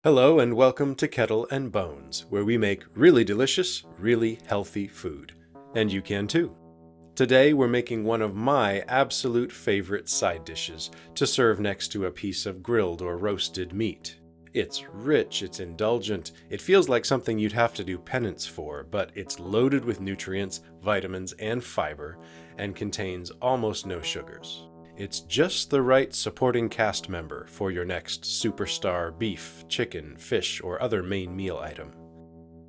Hello and welcome to Kettle and Bones, where we make really delicious, really healthy food. And you can too. Today we're making one of my absolute favorite side dishes to serve next to a piece of grilled or roasted meat. It's rich, it's indulgent, it feels like something you'd have to do penance for, but it's loaded with nutrients, vitamins, and fiber, and contains almost no sugars. It's just the right supporting cast member for your next superstar beef, chicken, fish, or other main meal item.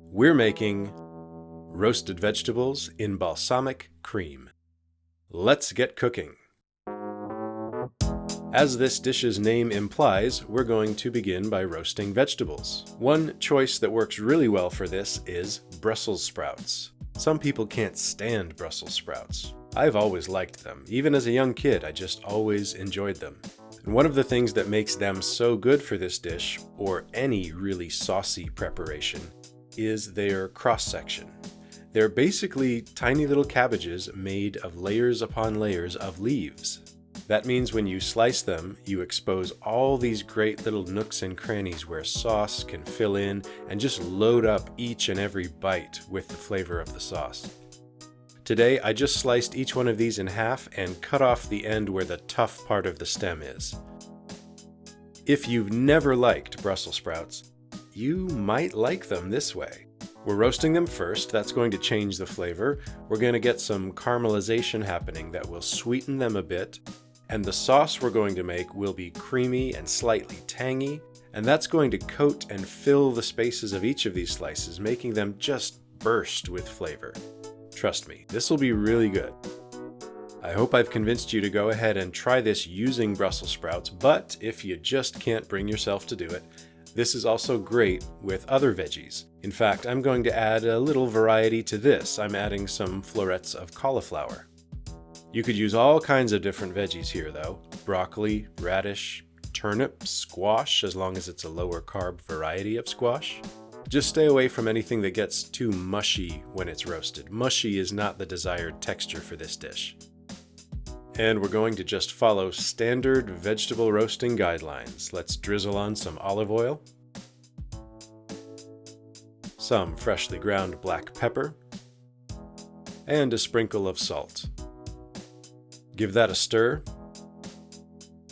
We're making roasted vegetables in balsamic cream. Let's get cooking. As this dish's name implies, we're going to begin by roasting vegetables. One choice that works really well for this is Brussels sprouts. Some people can't stand Brussels sprouts. I've always liked them. Even as a young kid, I just always enjoyed them. And one of the things that makes them so good for this dish, or any really saucy preparation, is their cross-section. They're basically tiny little cabbages made of layers upon layers of leaves. That means when you slice them, you expose all these great little nooks and crannies where sauce can fill in and just load up each and every bite with the flavor of the sauce. Today, I just sliced each one of these in half and cut off the end where the tough part of the stem is. If you've never liked Brussels sprouts, you might like them this way. We're roasting them first. That's going to change the flavor. We're going to get some caramelization happening that will sweeten them a bit. And the sauce we're going to make will be creamy and slightly tangy. And that's going to coat and fill the spaces of each of these slices, making them just burst with flavor. Trust me, this will be really good. I hope I've convinced you to go ahead and try this using Brussels sprouts, but if you just can't bring yourself to do it, this is also great with other veggies. In fact, I'm going to add a little variety to this. I'm adding some florets of cauliflower. You could use all kinds of different veggies here though. Broccoli, radish, turnip, squash, as long as it's a lower carb variety of squash. Just stay away from anything that gets too mushy when it's roasted. Mushy is not the desired texture for this dish. And we're going to just follow standard vegetable roasting guidelines. Let's drizzle on some olive oil, some freshly ground black pepper, and a sprinkle of salt. Give that a stir.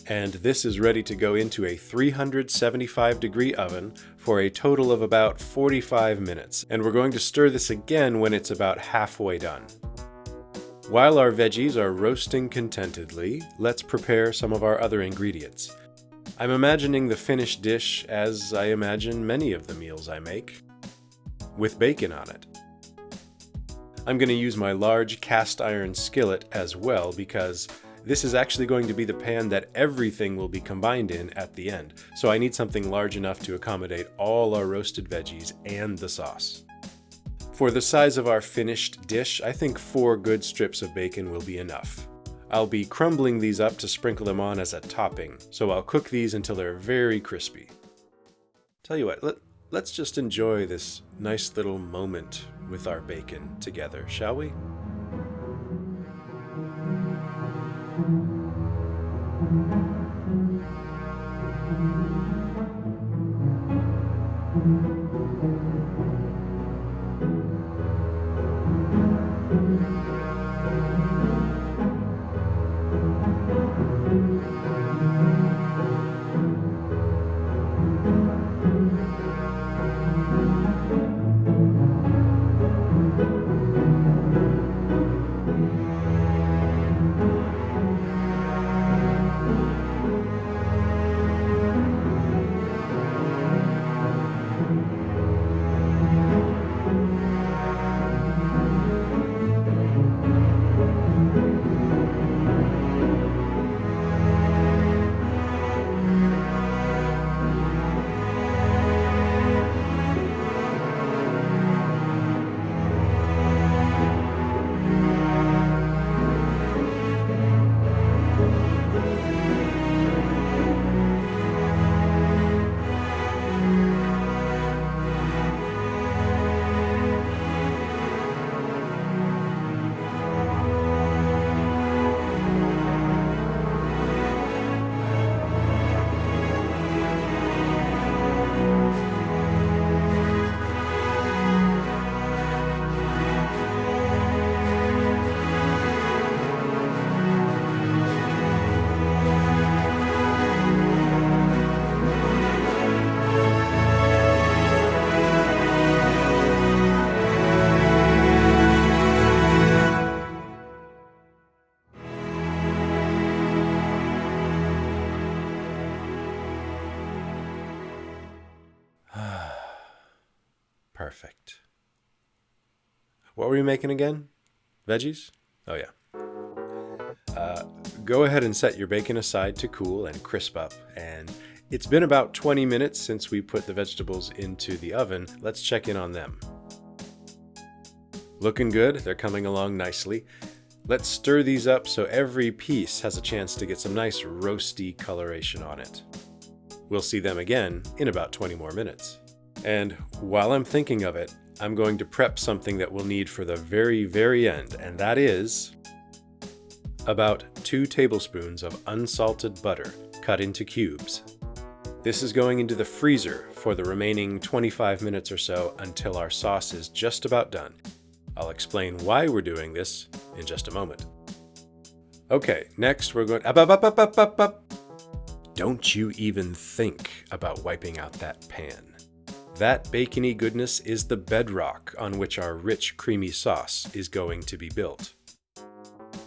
And this is ready to go into a 375-degree oven for a total of about 45 minutes. And we're going to stir this again when it's about halfway done. While our veggies are roasting contentedly, let's prepare some of our other ingredients. I'm imagining the finished dish as I imagine many of the meals I make, with bacon on it. I'm going to use my large cast iron skillet as well because this is actually going to be the pan that everything will be combined in at the end, so I need something large enough to accommodate all our roasted veggies and the sauce. For the size of our finished dish, I think 4 good strips of bacon will be enough. I'll be crumbling these up to sprinkle them on as a topping, so I'll cook these until they're very crispy. Tell you what, let's just enjoy this nice little moment with our bacon together, shall we? Perfect. What were we making again? Veggies? Oh yeah. Go ahead and set your bacon aside to cool and crisp up. And it's been about 20 minutes since we put the vegetables into the oven. Let's check in on them. Looking good. They're coming along nicely. Let's stir these up so every piece has a chance to get some nice roasty coloration on it. We'll see them again in about 20 more minutes. And while I'm thinking of it, I'm going to prep something that we'll need for the very, very end, and that is about 2 tablespoons of unsalted butter cut into cubes. This is going into the freezer for the remaining 25 minutes or so until our sauce is just about done. I'll explain why we're doing this in just a moment. Okay, next we're going... Up. Don't you even think about wiping out that pan. That bacony goodness is the bedrock on which our rich, creamy sauce is going to be built.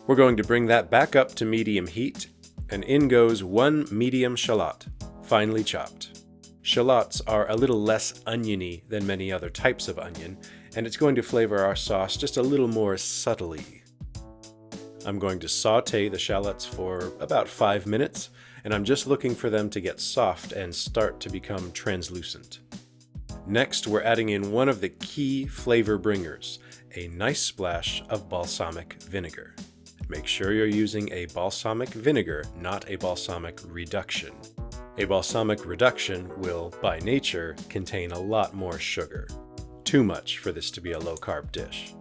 We're going to bring that back up to medium heat, and in goes 1 medium shallot, finely chopped. Shallots are a little less oniony than many other types of onion, and it's going to flavor our sauce just a little more subtly. I'm going to saute the shallots for about 5 minutes, and I'm just looking for them to get soft and start to become translucent. Next, we're adding in one of the key flavor bringers, a nice splash of balsamic vinegar. Make sure you're using a balsamic vinegar, not a balsamic reduction. A balsamic reduction will, by nature, contain a lot more sugar. Too much for this to be a low-carb dish.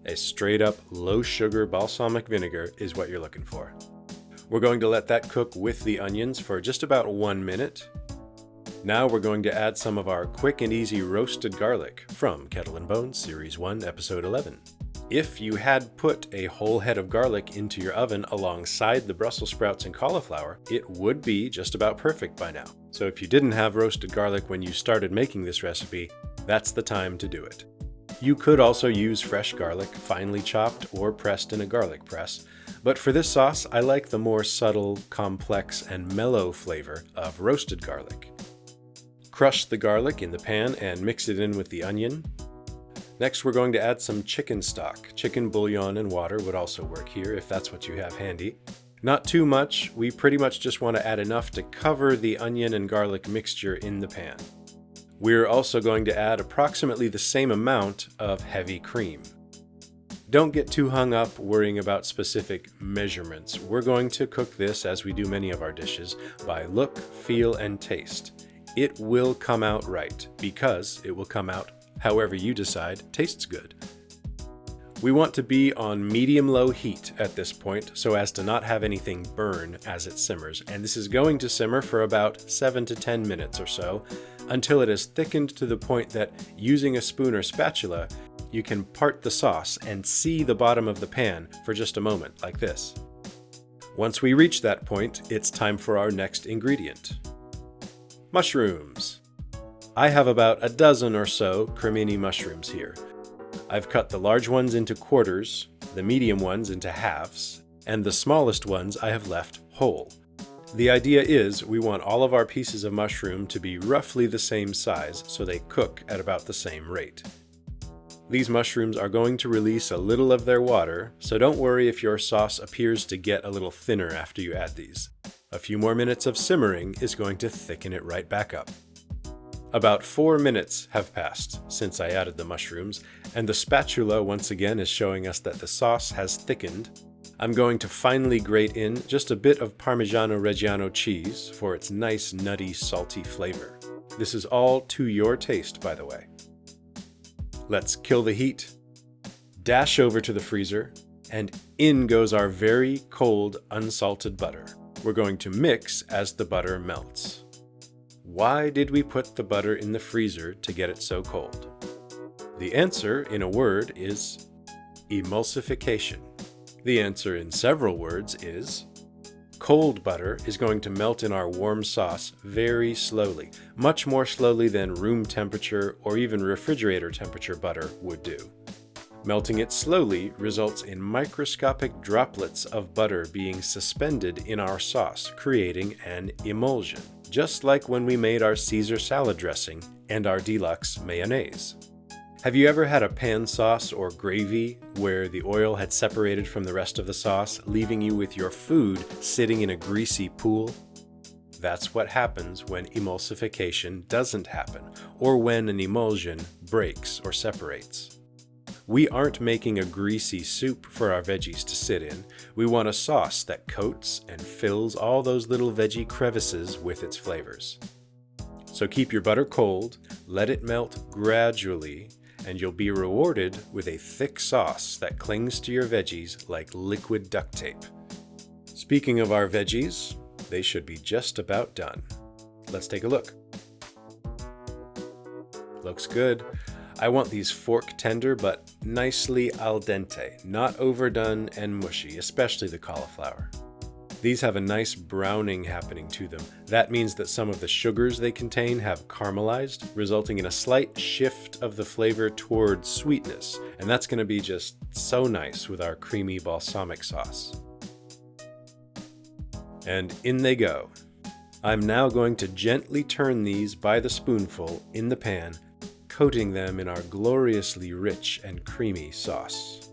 A straight-up low-sugar balsamic vinegar is what you're looking for. We're going to let that cook with the onions for just about 1 minute. Now we're going to add some of our quick and easy roasted garlic from Kettle and Bones Series 1, Episode 11. If you had put a whole head of garlic into your oven alongside the Brussels sprouts and cauliflower, it would be just about perfect by now. So if you didn't have roasted garlic when you started making this recipe, that's the time to do it. You could also use fresh garlic, finely chopped or pressed in a garlic press, but for this sauce, I like the more subtle, complex, and mellow flavor of roasted garlic. Crush the garlic in the pan and mix it in with the onion. Next, we're going to add some chicken stock. Chicken bouillon and water would also work here if that's what you have handy. Not too much, we pretty much just want to add enough to cover the onion and garlic mixture in the pan. We're also going to add approximately the same amount of heavy cream. Don't get too hung up worrying about specific measurements. We're going to cook this, as we do many of our dishes, by look, feel, and taste. It will come out right, because it will come out however you decide tastes good. We want to be on medium-low heat at this point so as to not have anything burn as it simmers, and this is going to simmer for about 7 to 10 minutes or so until it has thickened to the point that using a spoon or spatula, you can part the sauce and see the bottom of the pan for just a moment, like this. Once we reach that point, it's time for our next ingredient. Mushrooms. I have about a dozen or so cremini mushrooms here. I've cut the large ones into quarters, the medium ones into halves, and the smallest ones I have left whole. The idea is we want all of our pieces of mushroom to be roughly the same size so they cook at about the same rate. These mushrooms are going to release a little of their water, so don't worry if your sauce appears to get a little thinner after you add these. A few more minutes of simmering is going to thicken it right back up. About 4 minutes have passed since I added the mushrooms, and the spatula once again is showing us that the sauce has thickened. I'm going to finely grate in just a bit of Parmigiano Reggiano cheese for its nice, nutty, salty flavor. This is all to your taste, by the way. Let's kill the heat, dash over to the freezer, and in goes our very cold, unsalted butter. We're going to mix as the butter melts. Why did we put the butter in the freezer to get it so cold? The answer, in a word, is emulsification. The answer in several words is cold butter is going to melt in our warm sauce very slowly, much more slowly than room temperature or even refrigerator temperature butter would do. Melting it slowly results in microscopic droplets of butter being suspended in our sauce, creating an emulsion, just like when we made our Caesar salad dressing and our deluxe mayonnaise. Have you ever had a pan sauce or gravy where the oil had separated from the rest of the sauce, leaving you with your food sitting in a greasy pool? That's what happens when emulsification doesn't happen, or when an emulsion breaks or separates. We aren't making a greasy soup for our veggies to sit in. We want a sauce that coats and fills all those little veggie crevices with its flavors. So keep your butter cold, let it melt gradually, and you'll be rewarded with a thick sauce that clings to your veggies like liquid duct tape. Speaking of our veggies, they should be just about done. Let's take a look. Looks good. I want these fork tender but nicely al dente, not overdone and mushy, especially the cauliflower. These have a nice browning happening to them. That means that some of the sugars they contain have caramelized, resulting in a slight shift of the flavor towards sweetness, and that's going to be just so nice with our creamy balsamic sauce. And in they go. I'm now going to gently turn these by the spoonful in the pan, coating them in our gloriously rich and creamy sauce.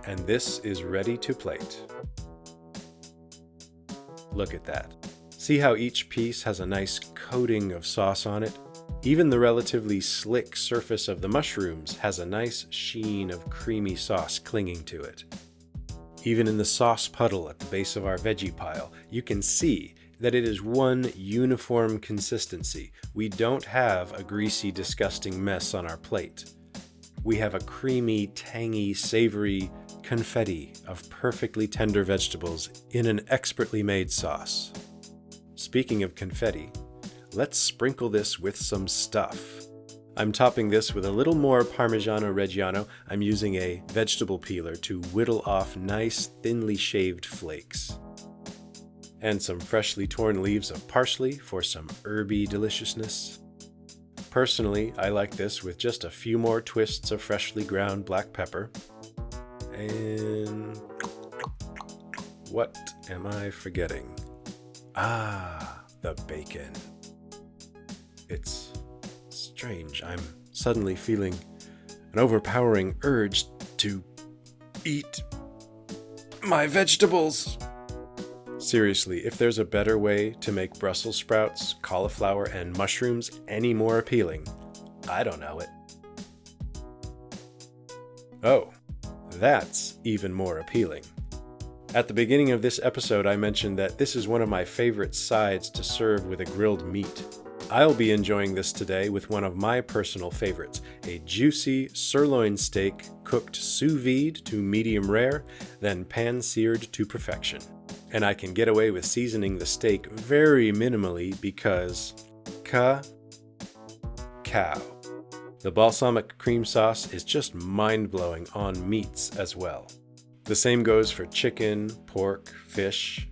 And this is ready to plate. Look at that. See how each piece has a nice coating of sauce on it? Even the relatively slick surface of the mushrooms has a nice sheen of creamy sauce clinging to it. Even in the sauce puddle at the base of our veggie pile, you can see that it is one uniform consistency. We don't have a greasy, disgusting mess on our plate. We have a creamy, tangy, savory confetti of perfectly tender vegetables in an expertly made sauce. Speaking of confetti, let's sprinkle this with some stuff. I'm topping this with a little more Parmigiano Reggiano. I'm using a vegetable peeler to whittle off nice, thinly shaved flakes. And some freshly torn leaves of parsley for some herby deliciousness. Personally, I like this with just a few more twists of freshly ground black pepper. And what am I forgetting? Ah, the bacon. It's strange. I'm suddenly feeling an overpowering urge to eat my vegetables. Seriously, if there's a better way to make Brussels sprouts, cauliflower, and mushrooms any more appealing, I don't know it. Oh, that's even more appealing. At the beginning of this episode, I mentioned that this is one of my favorite sides to serve with a grilled meat. I'll be enjoying this today with one of my personal favorites, a juicy sirloin steak cooked sous vide to medium rare, then pan-seared to perfection. And I can get away with seasoning the steak very minimally because cow. The balsamic cream sauce is just mind-blowing on meats as well. The same goes for chicken, pork, fish.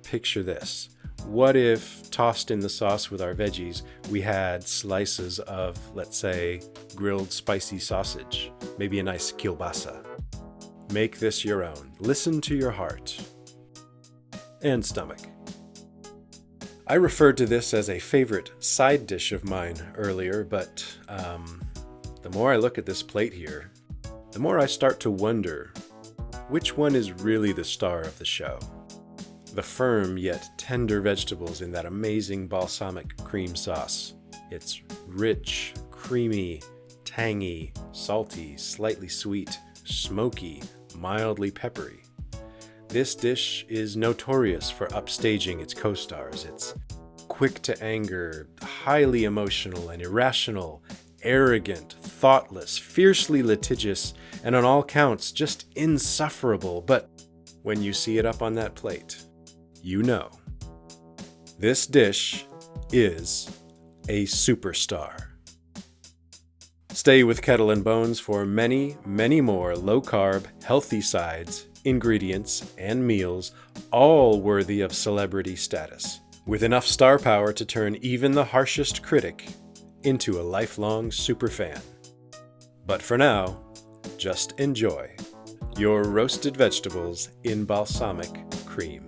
Picture this. What if, tossed in the sauce with our veggies, we had slices of, let's say, grilled spicy sausage, maybe a nice kielbasa. Make this your own. Listen to your heart. And stomach. I referred to this as a favorite side dish of mine earlier, but the more I look at this plate here, the more I start to wonder which one is really the star of the show. The firm yet tender vegetables in that amazing balsamic cream sauce. It's rich, creamy, tangy, salty, slightly sweet, smoky, mildly peppery. This dish is notorious for upstaging its co-stars. It's quick to anger, highly emotional and irrational, arrogant, thoughtless, fiercely litigious, and on all counts just insufferable. But when you see it up on that plate, you know. This dish is a superstar. Stay with Kettle and Bones for many, many more low-carb, healthy sides, ingredients, and meals, all worthy of celebrity status, with enough star power to turn even the harshest critic into a lifelong superfan. But for now, just enjoy your roasted vegetables in balsamic cream.